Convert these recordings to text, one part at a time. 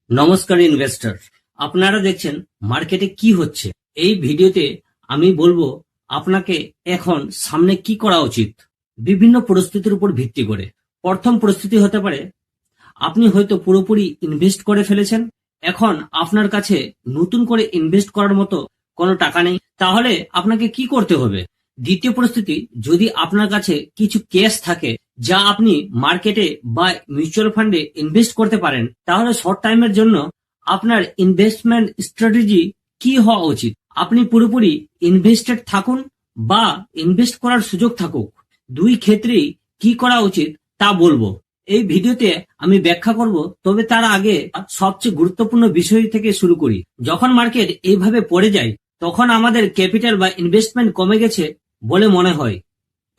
নমস্কার ইনভেস্টর, আপনারা দেখছেন মার্কেটে কি হচ্ছে। এই ভিডিওতে আমি বলবো আপনাকে এখন সামনে কি করা উচিত বিভিন্ন পরিস্থিতির উপর ভিত্তি করে। প্রথম পরিস্থিতি হতে পারে আপনি হয়তো পুরোপুরি ইনভেস্ট করে ফেলেছেন, এখন আপনার কাছে নতুন করে ইনভেস্ট করার মতো কোনো টাকা নেই, তাহলে আপনাকে কি করতে হবে। দ্বিতীয় পরিস্থিতি, যদি আপনার কাছে কিছু ক্যাশ থাকে যা আপনি মার্কেটে বা মিউচুয়াল ফান্ডে ইনভেস্ট করতে পারেন, তাহলে শর্ট টাইমের জন্য আপনার ইনভেস্টমেন্ট স্ট্র্যাটেজি কি হওয়া উচিত। আপনি পুরোপুরি ইনভেস্টেড থাকুন বা ইনভেস্ট করার সুযোগ থাকুক, দুই ক্ষেত্রেই কি করা উচিত তা বলবো এই ভিডিওতে আমি ব্যাখ্যা করব। তবে তার আগে সবচেয়ে গুরুত্বপূর্ণ বিষয় থেকে শুরু করি। যখন মার্কেট এইভাবে পড়ে যায় তখন আমাদের ক্যাপিটাল বা ইনভেস্টমেন্ট কমে গেছে বলে মনে হয়।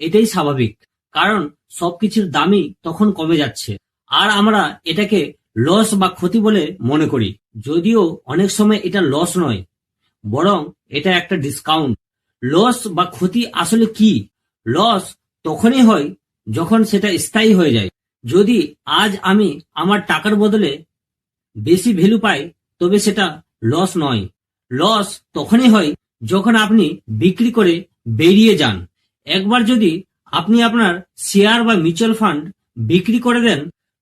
এটাই স্বাভাবিক, কারণ সবকিছুর দামই তখন কমে যাচ্ছে আর আমরা এটাকে লস বা ক্ষতি বলে মনে করি। যদিও অনেক সময় এটা লস নয়, বরং এটা একটা ডিসকাউন্ট। লস বা ক্ষতি আসলে কি? লস তখনই হয় যখন সেটা স্থায়ী হয়ে যায়। যদি আজ আমি আমার টাকার বদলে বেশি ভ্যালু পাই তবে সেটা লস নয়। লস তখনই হয় যখন আপনি বিক্রি করে বেরিয়ে যান। একবার যদি আপনি আপনার শেয়ার বা মিউচুয়াল ফান্ড বিক্রি করে দেন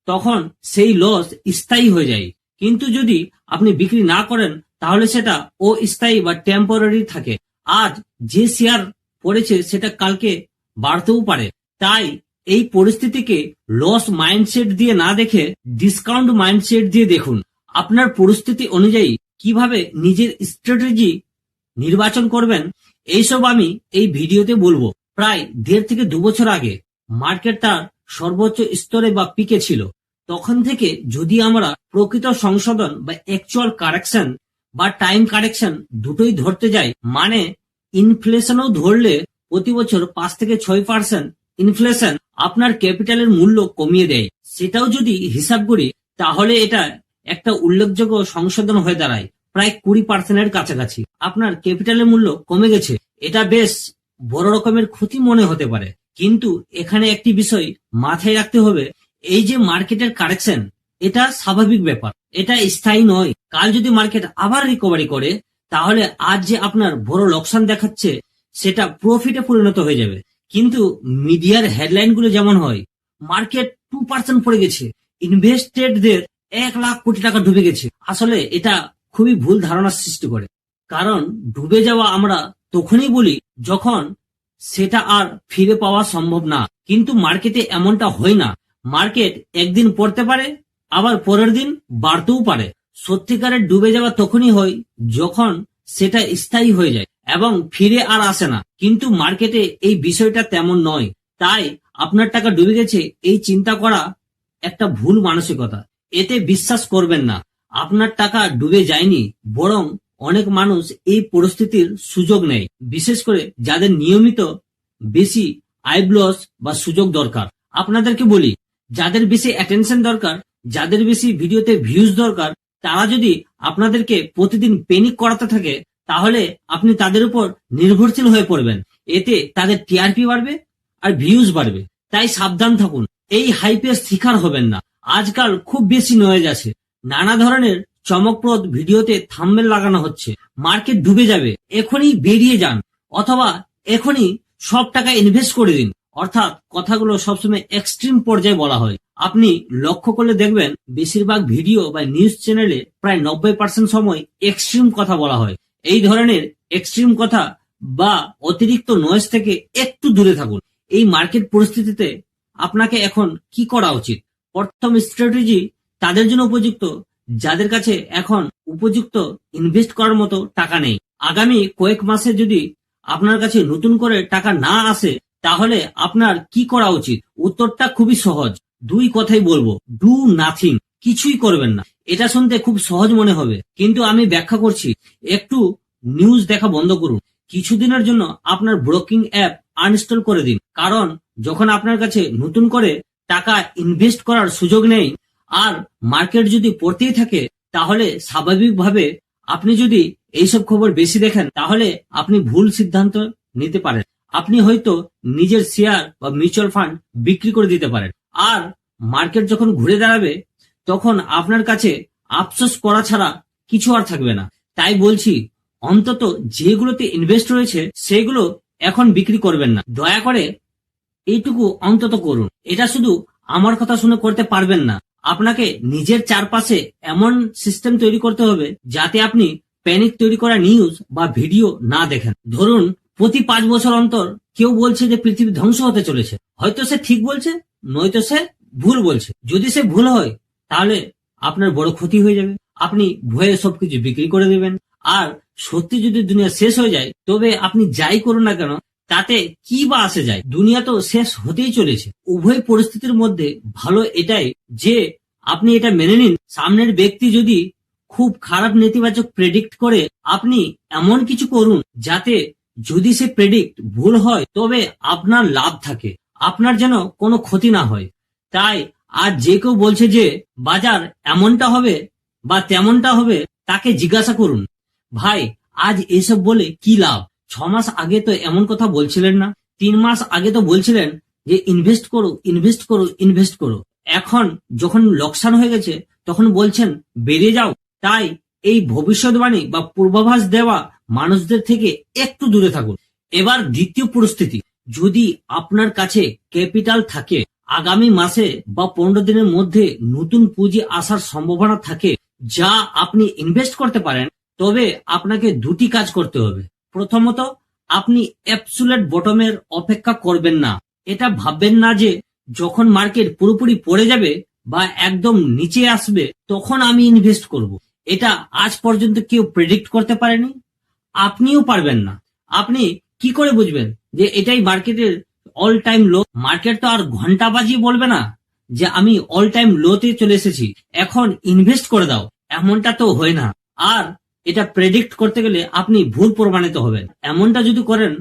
তখন সেই লস স্থায়ী হয়ে যায়। কিন্তু যদি আপনি বিক্রি না করেন তাহলে সেটা অস্থায়ী বা টেম্পোরারি থাকে। আজ যে শেয়ার পড়েছে সেটা কালকে বাড়তেও পারে। তাই এই পরিস্থিতিকে লস মাইন্ডসেট দিয়ে না দেখে ডিসকাউন্ট মাইন্ডসেট দিয়ে দেখুন। আপনার পরিস্থিতি অনুযায়ী কিভাবে নিজের স্ট্র্যাটেজি নির্বাচন করবেন এইসব আমি এই ভিডিওতে বলবো। প্রায় 1.5 থেকে 2 বছর আগে মার্কেট তার সর্বোচ্চ স্তরে বা পিকে ছিল। তখন থেকে যদি আমরা প্রকৃত সংশোধন বা অ্যাকচুয়াল কারেকশন বা টাইম কারেকশন দুটোই ধরতে যাই, মানে ইনফ্লেশনও ধরলে প্রতি বছর 5 থেকে 6% ইনফ্লেশন আপনার ক্যাপিটালের মূল্য কমিয়ে দেয়, সেটাও যদি হিসাব করি তাহলে এটা একটা উল্লেখযোগ্য সংশোধন হয়ে দাঁড়ায়। প্রায় 20% কাছাকাছি আপনার ক্যাপিটালের মূল্য কমে গেছে। এটা বেশ বড় রকমের ক্ষতি মনে হতে পারে, কিন্তু এখানে একটি বিষয় মাথায় রাখতে হবে, এই যে মার্কেটের কারেকশন এটা স্বাভাবিক ব্যাপার, এটা স্থায়ী নয়। কাল যদি মার্কেট আবার রিকভারি করে তাহলে আজ যে আপনার বড় লোকসান দেখাচ্ছে সেটা প্রফিটে পরিণত হয়ে যাবে। কিন্তু মিডিয়ার হেডলাইন গুলো যেমন হয়, মার্কেট 2% পড়ে গেছে, ইনভেস্টেডদের 1 লাখ কোটি টাকা ডুবে গেছে, আসলে এটা খুবই ভুল ধারণা সৃষ্টি করে। কারণ ডুবে যাওয়া আমরা তখনই বলি যখন সেটা আর ফিরে পাওয়া সম্ভব না, কিন্তু মার্কেটে এমনটা হয় না। মার্কেট একদিন পড়তে পারে, আবার পরের দিন বাড়তেও পারে। সত্যিকারের ডুবে যাওয়া তখনই হয় যখন সেটা স্থায়ী হয়ে যায় এবং ফিরে আর আসে না। কিন্তু মার্কেটে এই বিষয়টা তেমন নয়। তাই আপনার টাকা ডুবে গেছে এই চিন্তা করা একটা ভুল মানসিকতা, এতে বিশ্বাস করবেন না। আপনার টাকা ডুবে যায়নি, বরং অনেক মানুষ এই পরিস্থিতির সুযোগ নেয়, বিশেষ করে যাদের নিয়মিত বেশি আইব্লস বা সুযোগ দরকার। আপনাদেরকে বলি, যাদের বেশি অ্যাটেনশন দরকার, যাদের বেশি ভিডিওতে ভিউজ দরকার, তারা যদি আপনাদেরকে প্রতিদিন পেনিক করাতে থাকে তাহলে আপনি তাদের উপর নির্ভরশীল হয়ে পড়বেন। এতে তাদের টিআরপি বাড়বে আর ভিউজ বাড়বে। তাই সাবধান থাকুন, এই হাইপের শিকার হবেন না। আজকাল খুব বেশি নয়েজ আছে, নানা ধরনের চমকপ্রদ ভিডিওতে থাম্বনেল লাগানো হচ্ছে। মার্কেট ডুবে যাবে, এখনই বেরিয়ে যান, অথবা এখনই সব টাকা ইনভেস্ট করে দিন। অর্থাৎ কথাগুলো সবসময় এক্সট্রিম পর্যায়ে বলা হয়। আপনি লক্ষ্য করলে দেখবেন বেশিরভাগ ভিডিও বা নিউজ চ্যানেলে প্রায় 90% সময় এক্সট্রিম কথা বলা হয়। এই ধরনের এক্সট্রিম কথা বা অতিরিক্ত নয়েজ থেকে একটু দূরে থাকুন। এই মার্কেট পরিস্থিতিতে আপনাকে এখন কি করা উচিত? প্রথম স্ট্র্যাটেজি তাদের জন্য উপযুক্ত যাদের কাছে এখন উপযুক্ত ইনভেস্ট করার মতো টাকা নেই। আগামী কয়েক মাসে যদি আপনার কাছে নতুন করে টাকা না আসে তাহলে আপনার কি করা উচিত? উত্তরটা খুবই সহজ, দুই কথাই বলবো। ডু নাথিং, কিছুই করবেন না। এটা শুনতে খুব সহজ মনে হবে, কিন্তু আমি ব্যাখ্যা করছি। একটু নিউজ দেখা বন্ধ করুন, কিছুদিনের জন্য আপনার ব্রোকিং অ্যাপ আনইনস্টল করে দিন। কারণ যখন আপনার কাছে নতুন করে টাকা ইনভেস্ট করার সুযোগ নেই আর মার্কেট যদি পড়তেই থাকে, তাহলে স্বাভাবিকভাবে আপনি যদি এইসব খবর বেশি দেখেন তাহলে আপনি ভুল সিদ্ধান্ত নিতে পারেন। আপনি হয়তো নিজের শেয়ার বা মিউচুয়াল ফান্ড বিক্রি করে দিতে পারেন, আর মার্কেট যখন ঘুরে দাঁড়াবে তখন আপনার কাছে আফসোস করা ছাড়া কিছু আর থাকবে না। তাই বলছি, অন্তত যেগুলোতে ইনভেস্ট রয়েছে সেগুলো এখন বিক্রি করবেন না। দয়া করে এইটুকু অন্তত করুন। এটা শুধু আমার কথা শুনে করতে পারবেন না, আপনাকে নিজের চারপাশে এমন সিস্টেম তৈরি করতে হবে যাতে আপনি প্যানিক তৈরি করা নিউজ বা ভিডিও না দেখেন। ধরুন প্রতি 5 বছর অন্তর কেউ বলছে যে পৃথিবী ধ্বংস হতে চলেছে। হয়তো সে ঠিক বলছে, নয়তো সে ভুল বলছে। যদি সে ভুল হয় তাহলে আপনার বড় ক্ষতি হয়ে যাবে। আপনি ভয়ে সবকিছু বিক্রি করে দেবেন। আর সত্যি যদি দুনিয়া শেষ হয়ে যায় তবে আপনি যাই করুন না কেন তাতে কি বা আসে যায়, দুনিয়া তো শেষ হতেই চলেছে। উভয় পরিস্থিতির মধ্যে ভালো এটাই যে আপনি এটা মেনে নিন, সামনের ব্যক্তি যদি খুব খারাপ নেতিবাচক প্রেডিক্ট করে, আপনি এমন কিছু করুন যাতে যদি সে প্রেডিক্ট ভুল হয় তবে আপনার লাভ থাকে, আপনার যেন কোনো ক্ষতি না হয়। তাই আজ যে কেউ বলছে যে বাজার এমনটা হবে বা তেমনটা হবে, তাকে জিজ্ঞাসা করুন, ভাই আজ এসব বলে কি লাভ? 6 মাস আগে তো এমন কথা বলছিলেন না? 3 মাস আগে তো বলছিলেন যে ইনভেস্ট করো, ইনভেস্ট করো, ইনভেস্ট করো। এখন যখন লোকসান হয়ে গেছে তখন বলছেন বেরিয়ে যাও। তাই এই ভবিষ্যৎবাণী বা পূর্বাভাস দেওয়া মানুষদের থেকে একটু দূরে থাকুন। এবার দ্বিতীয় পরিস্থিতি, যদি আপনার কাছে ক্যাপিটাল থাকে, আগামী মাসে বা 15 দিনের মধ্যে নতুন পুঁজি আসার সম্ভাবনা থাকে যা আপনি ইনভেস্ট করতে পারেন, তবে আপনাকে দুটি কাজ করতে হবে। প্রথমত, আপনি অ্যাবসুলেট বটমের অপেক্ষা করবেন না। এটা ভাববেন না যে যখন মার্কেট পুরোপুরি পড়ে যাবে বা একদম নিচে আসবে তখন আমি ইনভেস্ট করব। এটা আজ পর্যন্ত কেউ প্রেডিক্ট করতে পারেনি, আপনিও পারবেন না। আপনি কি করে বুঝবেন যে এটাই মার্কেটের অল টাইম লো? মার্কেট তো আর ঘন্টা বাজিয়ে বলবে না যে আমি অল টাইম লোতে চলে এসেছি, এখন ইনভেস্ট করে দাও। এমনটা তো হয় না। আর এটা প্রেডিক্ট করতে গেলে আপনি ভুল প্রমাণিত হবেন। এমনটা যদি করেন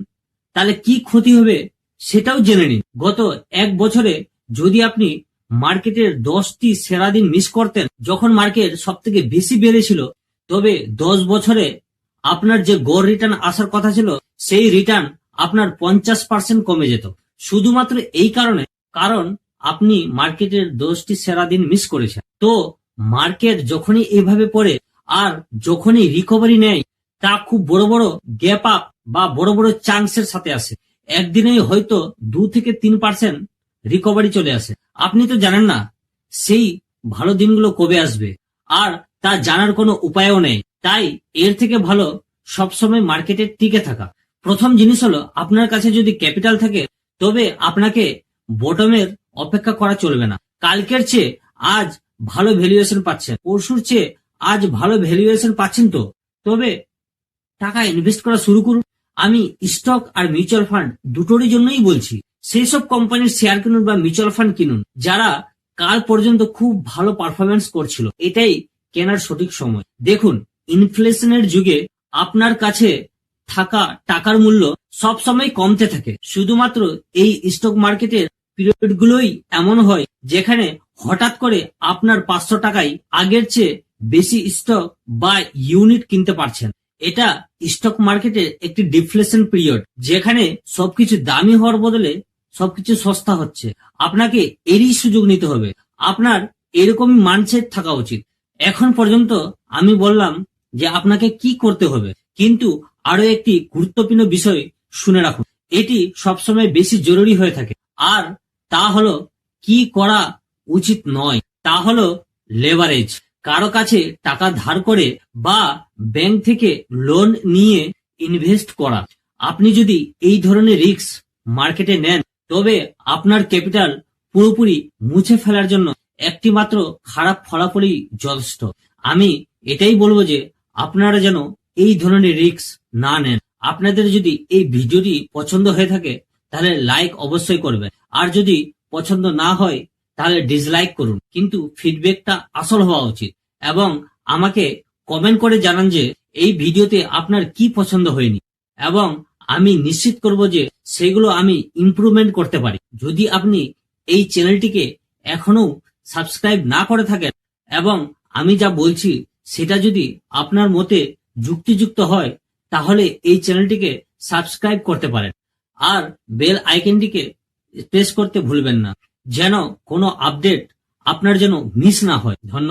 তাহলে কি ক্ষতি হবে সেটাও জেনে নিন। গত 1 বছরে যদি আপনি মার্কেটের 10টি সেরা দিন মিস করতেন যখন মার্কেট সব থেকে বেশি বেড়েছিল, তবে 10 বছরে আপনার যে গড় রিটার্ন আসার কথা ছিল সেই রিটার্ন আপনার 50% কমে যেত। শুধুমাত্র এই কারণে, কারণ আপনি মার্কেটের 10টি সেরা দিন মিস করেছেন। তো মার্কেট যখনই এইভাবে পড়ে আর যখনই রিকভারি নেয়, তা খুব বড় বড় গ্যাপ আপ বা বড় বড় চান্সের সাথে আসে। একদিনেই হয়তো 2 থেকে 3% রিকভারি চলে আসে। আপনি তো জানেন না সেই ভালো দিনগুলো কবে আসবে, আর তা জানার কোনো উপায়ও নেই। তাই এর থেকে ভালো সবসময় মার্কেটে টিকে থাকা। প্রথম জিনিস হলো, আপনার কাছে যদি ক্যাপিটাল থাকে তবে আপনাকে বটমের অপেক্ষা করা চলবে না। কালকের চেয়ে আজ ভালো ভ্যালুয়েশন পাচ্ছেন, পরশুর চেয়ে আজ ভালো ভ্যালুয়েশন পাচ্ছেন, তো তবে টাকা ইনভেস্ট করা শুরু করুন। আমি স্টক আর মিউচুয়াল ফান্ড দুটোরই জন্যই বলছি। সেই সব কোম্পানির শেয়ার কিনুন বা মিউচুয়াল ফান্ড কিনুন যারা কাল পর্যন্ত খুব ভালো পারফরমেন্স করছিল। এটাই কেনার সঠিক সময়। দেখুন, ইনফ্লেশনের যুগে আপনার কাছে থাকা টাকার মূল্য সব সময় কমতে থাকে। শুধুমাত্র এই স্টক মার্কেটের পিরিয়ড গুলোই এমন হয় যেখানে হঠাৎ করে আপনার 500 টাকায় আগের চেয়ে বেশি স্টক বা ইউনিট কিনতে পারছেন। এটা স্টক মার্কেটের একটি ডিফ্লেশন পিরিয়ড, যেখানে সবকিছু দামি হওয়ার বদলে সবকিছু সস্তা হচ্ছে। আপনাকে এরই সুযোগ নিতে হবে। আপনার এরকমই মাইন্ডসেট থাকা উচিত। এখন পর্যন্ত আমি বললাম যে আপনাকে কি করতে হবে, কিন্তু আরো একটি গুরুত্বপূর্ণ বিষয় শুনে রাখুন। এটি সবসময় বেশি জরুরি হয়ে থাকে, আর তা হলো কি করা উচিত নয়। তা হলো লেভারেজ। কারো কাছে টাকা ধার করে বা ব্যাংক থেকে লোন নিয়ে ইনভেস্ট করা। আপনি যদি এই ধরনের রিস্ক মার্কেটে নেন তবে আপনার ক্যাপিটাল পুরোপুরি মুছে ফেলার জন্য একটি মাত্র খারাপ ফলাফলই যথেষ্ট। আমি এটাই বলবো যে আপনারা যেন এই ধরনের রিস্ক না নেন। আপনাদের যদি এই ভিডিওটি পছন্দ হয়ে থাকে তাহলে লাইক অবশ্যই করবেন, আর যদি পছন্দ না হয় তাহলে ডিসলাইক করুন। কিন্তু ফিডব্যাকটা আসল হওয়া উচিত, এবং আমাকে কমেন্ট করে জানান যে এই ভিডিওতে আপনার কি পছন্দ হয়নি, এবং আমি নিশ্চিত করব যে সেগুলো আমি ইমপ্রুভমেন্ট করতে পারি। যদি আপনি এই চ্যানেলটিকে এখনো সাবস্ক্রাইব না করে থাকেন এবং আমি যা বলছি সেটা যদি আপনার মতে যুক্তিযুক্ত হয় তাহলে এই চ্যানেলটিকে সাবস্ক্রাইব করতে পারেন, আর বেল আইকনটিকে প্রেস করতে ভুলবেন না, যেন কোনো আপডেট আপনার যেন মিস না হয়। ধন্যবাদ।